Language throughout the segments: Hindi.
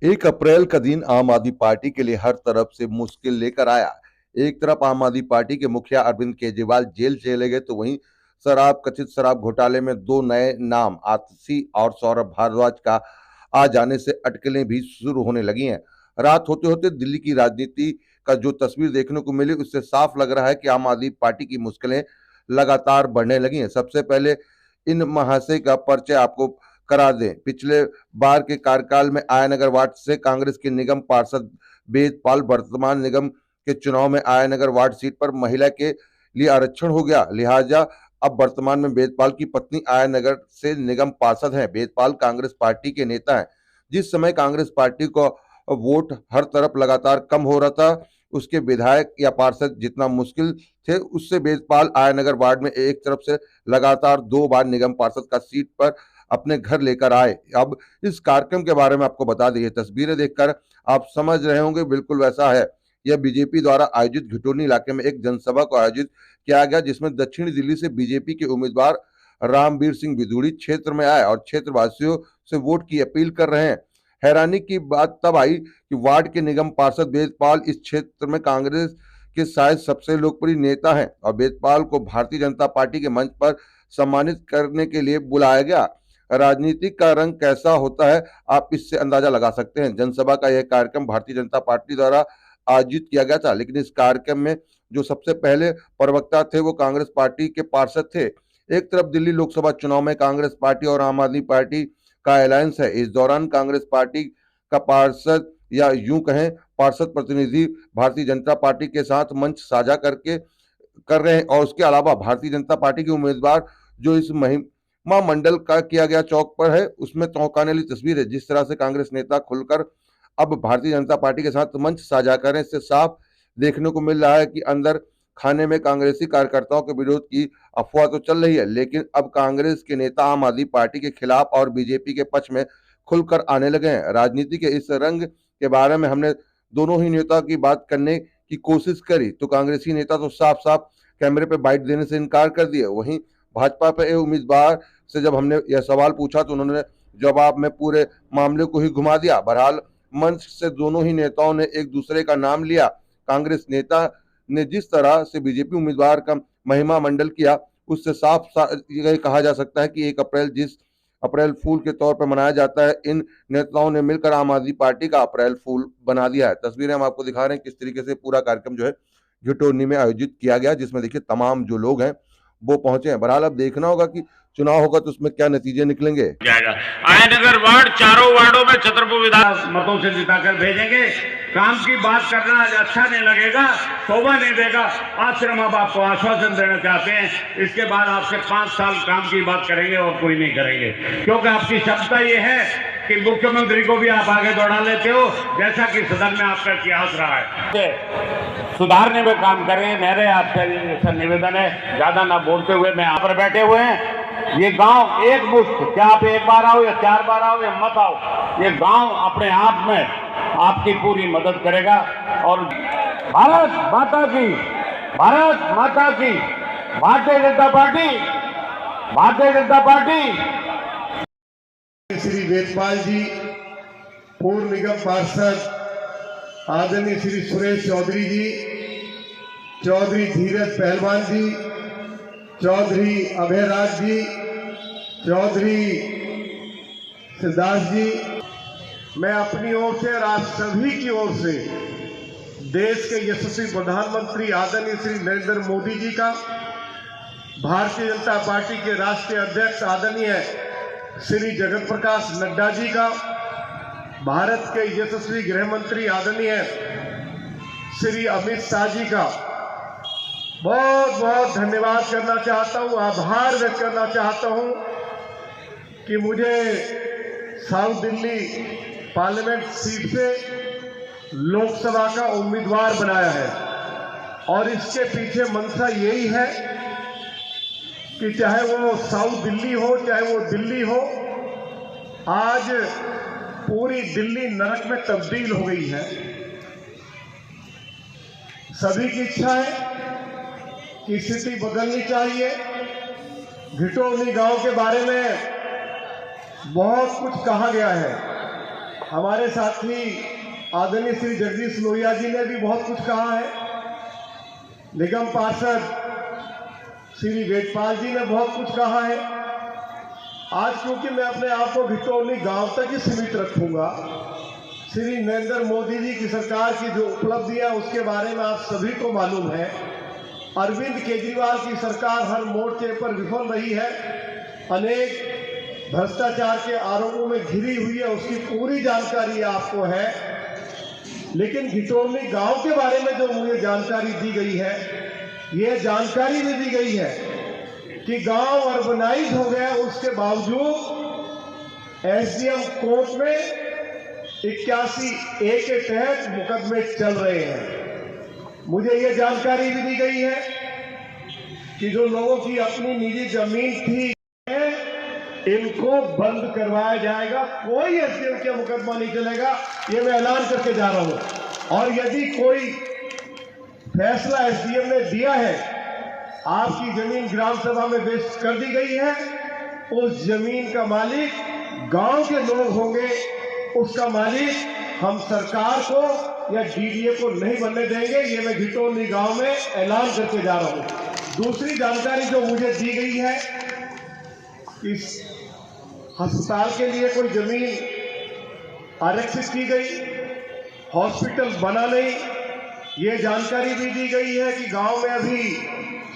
1 अप्रैल का दिन आम आदमी पार्टी के लिए हर तरफ से मुश्किल लेकर आया। एक तरफ आम आदमी पार्टी के मुखिया अरविंद केजरीवाल जेल चले गए, तो वहीं कथित शराब घोटाले में दो नए नाम आतिशी और सौरभ भारद्वाज का आ जाने से अटकलें भी शुरू होने लगी हैं। रात होते होते दिल्ली की राजनीति का जो तस्वीर देखने को मिली, उससे साफ लग रहा है कि आम आदमी पार्टी की मुश्किलें लगातार बढ़ने लगी हैं। सबसे पहले इन महाशय का परिचय आपको करा दें। पिछले बार के कार्यकाल में आयानगर वार्ड से कांग्रेस के निगम पार्षद वेदपाल वर्तमान निगम के चुनाव में आयानगर वार्ड सीट पर महिला के लिए आरक्षण हो गया, लिहाजा अब वर्तमान में वेदपाल की पत्नी आयानगर से निगम पार्षद हैं। वेदपाल कांग्रेस पार्टी के नेता हैं। जिस समय कांग्रेस पार्टी को वोट हर तरफ लगातार कम हो रहा था, उसके विधायक या पार्षद जितना मुश्किल थे, उससे वेदपाल आयानगर वार्ड में एक तरफ से लगातार 2 बार निगम पार्षद का सीट पर अपने घर लेकर आए। अब इस कार्यक्रम के बारे में आपको बता दें, तस्वीरें देखकर आप समझ रहे होंगे, बिल्कुल वैसा है। यह बीजेपी द्वारा आयोजित घिटोनी इलाके में एक जनसभा को आयोजित किया गया, जिसमें दक्षिणी दिल्ली से बीजेपी के उम्मीदवार रामवीर सिंह बिधूड़ी क्षेत्र में आए और क्षेत्रवासियों से वोट की अपील कर रहे हैं। हैरानी की बात तब आई कि वार्ड के निगम पार्षद वेदपाल इस क्षेत्र में कांग्रेस के शायद सबसे लोकप्रिय नेता हैं और वेदपाल को भारतीय जनता पार्टी के मंच पर सम्मानित करने के लिए बुलाया गया। राजनीति का रंग कैसा होता है, आप इससे अंदाजा लगा सकते हैं। जनसभा का यह कार्यक्रम भारतीय जनता पार्टी द्वारा आयोजित किया गया था, लेकिन इस कार्यक्रम में जो सबसे पहले प्रवक्ता थे वो कांग्रेस पार्टी के पार्षद थे। एक तरफ दिल्ली लोकसभा चुनाव में कांग्रेस पार्टी और आम आदमी पार्टी का अलायंस है। इस दौरान कांग्रेस पार्टी का पार्षद या यूं कहें पार्षद प्रतिनिधि भारतीय जनता पार्टी के साथ मंच साझा कर रहे हैं और उसके अलावा भारतीय जनता पार्टी के उम्मीदवार जो इस महिमा मंडल का किया गया चौक पर है, उसमें चौंकाने वाली तस्वीर है। जिस तरह से कांग्रेस नेता खुलकर अब भारतीय जनता पार्टी के साथ मंच साझा करें, इससे साफ देखने को मिल रहा है कि अंदर खाने में कांग्रेसी कार्यकर्ताओं के विरोध की अफवाह तो चल रही है, लेकिन अब कांग्रेस के नेता आम आदमी पार्टी के खिलाफ और बीजेपी के पक्ष में खुलकर आने लगे हैं। राजनीति के इस रंग के बारे में हमने दोनों ही नेता की बात करने की कोशिश करी, तो कांग्रेसी नेता तो साफ साफ कैमरे पे बाइट देने से इनकार कर दिए। वहीं भाजपा पे उम्मीदवार से जब हमने यह सवाल पूछा तो उन्होंने जवाब में पूरे मामले को ही घुमा दिया। बहरहाल मंच से दोनों ही नेताओं ने एक दूसरे का नाम लिया। कांग्रेस नेता ने जिस तरह से बीजेपी उम्मीदवार का महिमा मंडल किया, उससे साफ ये कहा जा सकता है कि 1 अप्रैल जिस अप्रैल फूल के तौर पर मनाया जाता है, इन नेताओं ने मिलकर आम आदमी पार्टी का अप्रैल फूल बना दिया है। तस्वीरें हम आपको दिखा रहे हैं किस तरीके से पूरा कार्यक्रम जो है घिटोनी में आयोजित किया गया, जिसमें देखिए तमाम जो लोग हैं वो पहुंचे हैं। बहरहाल अब देखना होगा कि चुनाव होगा तो उसमें क्या नतीजे निकलेंगे। आयनगर वार्ड चारों वार्डों में छतरपुर विधान मतों से जिताकर भेजेंगे। काम की बात करना अच्छा नहीं लगेगा, शोभा नहीं देगा। आज सिर्फ हम आपको आश्वासन देना चाहते हैं, इसके बाद आपसे 5 साल काम की बात करेंगे और कोई नहीं करेंगे, क्योंकि आपकी क्षमता ये है कि मुख्यमंत्री को भी आप आगे दौड़ा लेते हो, जैसा कि सदन में आपका इतिहास रहा है। सुधारने में काम करें। मेरे आपसे निवेदन है, ज्यादा ना बोलते हुए मैं यहाँ पर बैठे हुए हैं। ये गांव एक मुश्त, क्या आप 1 बार आओ या 4 बार आओ या मत आओ, ये गांव अपने आप में आपकी पूरी मदद करेगा। और भारत माता की, भारत माता की, भारतीय जनता पार्टी, भारतीय जनता पार्टी। श्री वेदपाल जी, पूर्व निगम पार्षद आदरणीय श्री सुरेश चौधरी जी, चौधरी धीरज पहलवान जी, चौधरी अभयराज जी, चौधरी सिद्धार्थ जी, मैं अपनी ओर से और आप सभी की ओर से देश के यशस्वी प्रधानमंत्री आदरणीय श्री नरेंद्र मोदी जी का, भारतीय जनता पार्टी के राष्ट्रीय अध्यक्ष आदरणीय श्री जगत प्रकाश नड्डा जी का, भारत के यशस्वी गृह मंत्री आदरणीय श्री अमित शाह जी का बहुत बहुत धन्यवाद करना चाहता हूं, आभार व्यक्त करना चाहता हूं कि मुझे साउथ दिल्ली पार्लियामेंट सीट से लोकसभा का उम्मीदवार बनाया है। और इसके पीछे मंशा यही है कि चाहे वो साउथ दिल्ली हो, चाहे वो दिल्ली हो, आज पूरी दिल्ली नरक में तब्दील हो गई है। सभी की इच्छा है कि स्थिति बदलनी चाहिए। घिटोनी गांव के बारे में बहुत कुछ कहा गया है, हमारे साथी आदरणीय श्री जगदीश लोहिया जी ने भी बहुत कुछ कहा है। निगम पार्षद श्री वेदपाल जी ने बहुत कुछ कहा है। आज क्योंकि मैं अपने आप को घिटौनी गांव तक ही सीमित रखूंगा, श्री नरेंद्र मोदी जी की सरकार की जो उपलब्धियां उसके बारे में आप सभी को मालूम है। अरविंद केजरीवाल की सरकार हर मोर्चे पर विफल रही है, अनेक भ्रष्टाचार के आरोपों में घिरी हुई है, उसकी पूरी जानकारी आपको है। लेकिन घिटौनी गांव के बारे में जो मुझे जानकारी दी गई है, ये जानकारी भी दी गई है कि गांव अर्बनाइज हो गया, उसके बावजूद एसडीएम कोर्ट में 81A के तहत मुकदमे चल रहे हैं। मुझे ये जानकारी भी दी गई है कि जो लोगों की अपनी निजी जमीन थी इनको बंद करवाया जाएगा, कोई एसडीएम का मुकदमा नहीं चलेगा, ये मैं ऐलान करके जा रहा हूं। और यदि कोई फैसला एसडीएम ने दिया है, आपकी जमीन ग्राम सभा में पेश कर दी गई है, उस जमीन का मालिक गांव के लोग होंगे, उसका मालिक हम सरकार को या डीडीए को नहीं बनने देंगे। ये मैं घिटौनी गांव में ऐलान करके जा रहा हूं। दूसरी जानकारी जो मुझे दी गई है, इस अस्पताल के लिए कोई जमीन आरक्षित की गई, हॉस्पिटल बना नहीं। ये जानकारी भी दी गई है कि गांव में अभी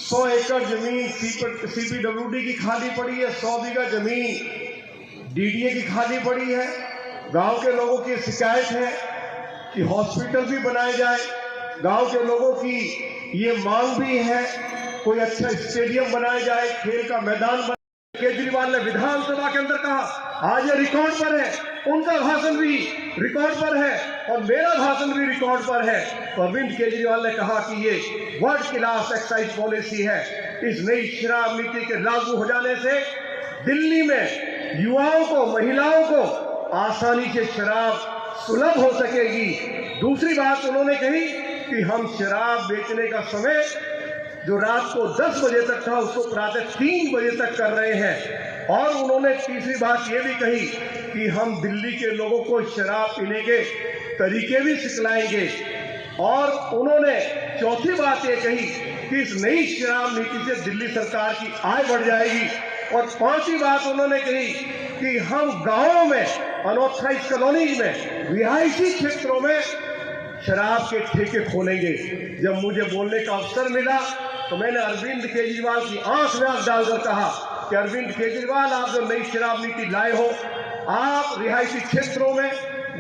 100 एकड़ जमीन सीपीडब्ल्यूडी की खाली पड़ी है, 100 बीघा जमीन डीडीए की खाली पड़ी है। गांव के लोगों की शिकायत है कि हॉस्पिटल भी बनाए जाए। गांव के लोगों की ये मांग भी है कोई अच्छा स्टेडियम बनाया जाए, खेल का मैदान बनाए। केजरीवाल ने विधानसभा के अंदर कहा, आज ये रिकॉर्ड पर है, उनका भाषण भी रिकॉर्ड पर है और मेरा भाषण भी रिकॉर्ड पर है। तो अरविंद केजरीवाल ने कहा कि ये वर्ल्ड क्लास एक्साइज पॉलिसी है। इस नई शराब नीति के लागू हो जाने से दिल्ली में युवाओं को, महिलाओं को आसानी से शराब सुलभ हो सकेगी। दूसरी बात उन्होंने कही कि हम शराब बेचने का समय जो रात को 10 बजे तक था उसको प्रातः 3 बजे तक कर रहे हैं। और उन्होंने तीसरी बात ये भी कही कि हम दिल्ली के लोगों को शराब पीने के तरीके भी सिखलाएंगे। और उन्होंने चौथी बात ये कही कि इस नई शराब नीति से दिल्ली सरकार की आय बढ़ जाएगी। और पांचवी बात उन्होंने कही कि हम गांवों में, अनऑथराइज कॉलोनीज में, रिहायशी क्षेत्रों में शराब के ठेके खोलेंगे। जब मुझे बोलने का अवसर मिला तो मैंने अरविंद केजरीवाल की आंख में आंख डालकर कहा कि अरविंद केजरीवाल, आप जो नई शराब नीति लाए हो, आप रिहायशी क्षेत्रों में,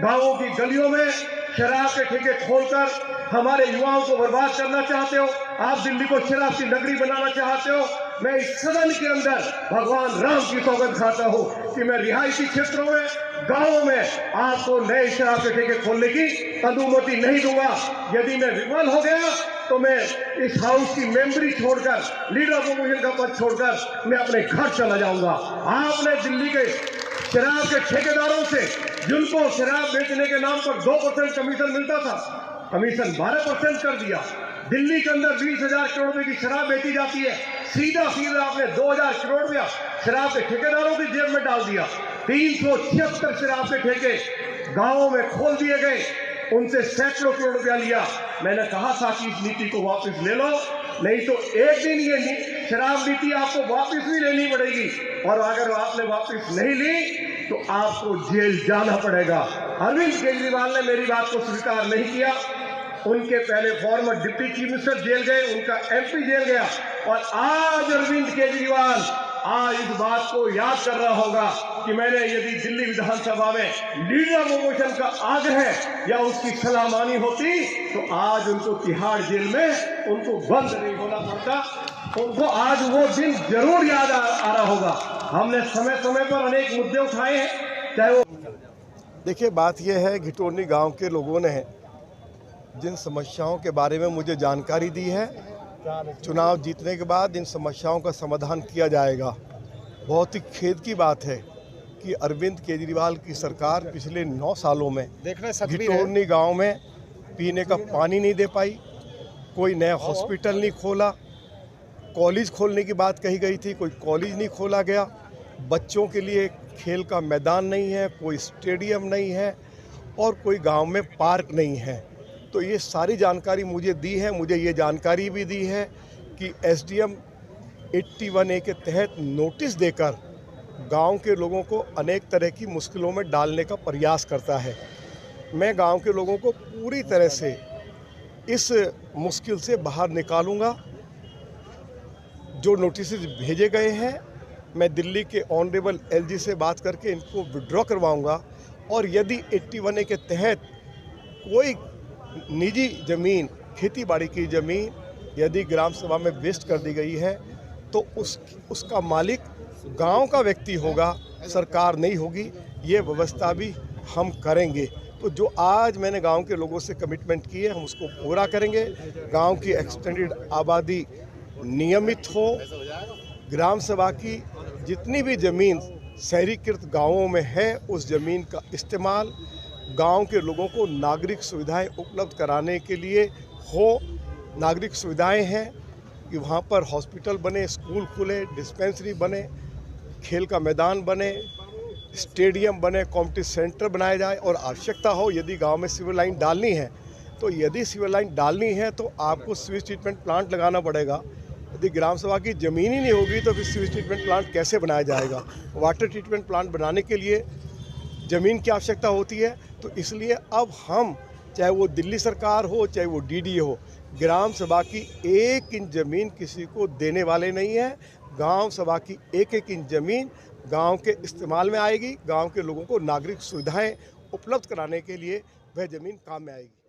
गांवों की गलियों में शराब के ठेके खोलकर हमारे युवाओं को बर्बाद करना चाहते हो। आप दिल्ली को शराब की नगरी बनाना चाहते हो। मैं इस सदन के अंदर भगवान राम की सौगंध खाता हूं कि मैं रिहायशी क्षेत्रों में, गांवों में आपको नए शराब के ठेके खोलने की अनुमति नहीं दूंगा। यदि मैं विफल हो गया तो मैं इस हाउस की मेंबरी छोड़कर, लीडर अपोजिशन का पद छोड़कर मैं अपने घर चला जाऊंगा। आपने दिल्ली के शराब के ठेकेदारों से, जिनको शराब बेचने के नाम पर 2% कमीशन मिलता था, कमीशन 12% कर दिया। दिल्ली के अंदर 20,000 करोड़ रुपए की शराब बेची जाती है, सीधा आपने 2,000 करोड़ रुपया शराब के ठेकेदारों की जेब में डाल दिया। 376 शराब के ठेके गांवों में खोल दिए गए, उनसे सैकड़ों करोड़ रुपया लिया। मैंने कहा था कि इस नीति को वापस ले लो, नहीं तो एक दिन ये शराब नीति आपको वापस भी लेनी पड़ेगी। और अगर आपने वापस नहीं ली तो आपको जेल जाना पड़ेगा। अरविंद केजरीवाल ने मेरी बात को स्वीकार नहीं किया। उनके पहले former deputy chief minister jail गए, उनका एमपी जेल गया। और आज अरविंद केजरीवाल आज इस बात को याद कर रहा होगा कि मैंने यदि दिल्ली विधानसभा में लीडर अपोजिशन का आग्रह या उसकी सलाह मानी होती तो आज उनको तिहाड़ जेल में उनको बंद नहीं होना पड़ता। उनको आज वो दिन जरूर याद आ रहा होगा। हमने समय समय पर अनेक मुद्दे उठाए हैं, चाहे वो देखिए, बात यह है, घिटौनी गांव के लोगों ने जिन समस्याओं के बारे में मुझे जानकारी दी है, चुनाव जीतने के बाद इन समस्याओं का समाधान किया जाएगा। बहुत ही खेद की बात है कि अरविंद केजरीवाल की सरकार पिछले 9 सालों में घिटौनी गांव में पीने का पानी नहीं दे पाई, कोई नया हॉस्पिटल नहीं खोला, कॉलेज खोलने की बात कही गई थी, कोई कॉलेज नहीं खोला गया, बच्चों के लिए खेल का मैदान नहीं है, कोई स्टेडियम नहीं है, और कोई गांव में पार्क नहीं है। तो ये सारी जानकारी मुझे दी है। मुझे ये जानकारी भी दी है कि एसडीएम 81A के तहत नोटिस देकर गांव के लोगों को अनेक तरह की मुश्किलों में डालने का प्रयास करता है। मैं गांव के लोगों को पूरी तरह से इस मुश्किल से बाहर निकालूंगा। जो नोटिस भेजे गए हैं, मैं दिल्ली के ऑनरेबल एलजी से बात करके इनको विड्रॉ करवाऊंगा, और यदि 81A के तहत कोई निजी ज़मीन, खेती बाड़ी की ज़मीन यदि ग्राम सभा में वेस्ट कर दी गई है तो उसका मालिक गांव का व्यक्ति होगा, सरकार नहीं होगी। ये व्यवस्था भी हम करेंगे। तो जो आज मैंने गांव के लोगों से कमिटमेंट की है, हम उसको पूरा करेंगे। गांव की एक्सटेंडेड आबादी नियमित हो। ग्राम सभा की जितनी भी ज़मीन शहरीकृत गांवों में है, उस ज़मीन का इस्तेमाल गांव के लोगों को नागरिक सुविधाएं उपलब्ध कराने के लिए हो। नागरिक सुविधाएं हैं कि वहाँ पर हॉस्पिटल बने, स्कूल खुले, डिस्पेंसरी बने, खेल का मैदान बने, स्टेडियम बने, कम्युनिटी सेंटर बनाया जाए। और आवश्यकता हो यदि गांव में सीवर लाइन डालनी है, तो यदि सीवर लाइन डालनी है तो आपको सीवेज ट्रीटमेंट प्लांट लगाना पड़ेगा। यदि ग्राम सभा की ज़मीन ही नहीं होगी तो फिर सीवेज ट्रीटमेंट प्लांट कैसे बनाया जाएगा? वाटर ट्रीटमेंट प्लांट बनाने के लिए ज़मीन की आवश्यकता होती है। तो इसलिए अब हम, चाहे वो दिल्ली सरकार हो, चाहे वो डीडीए हो, ग्राम सभा की 1 इंच ज़मीन किसी को देने वाले नहीं है। गांव सभा की 1-1 इंच ज़मीन गांव के इस्तेमाल में आएगी। गांव के लोगों को नागरिक सुविधाएं उपलब्ध कराने के लिए वह ज़मीन काम में आएगी।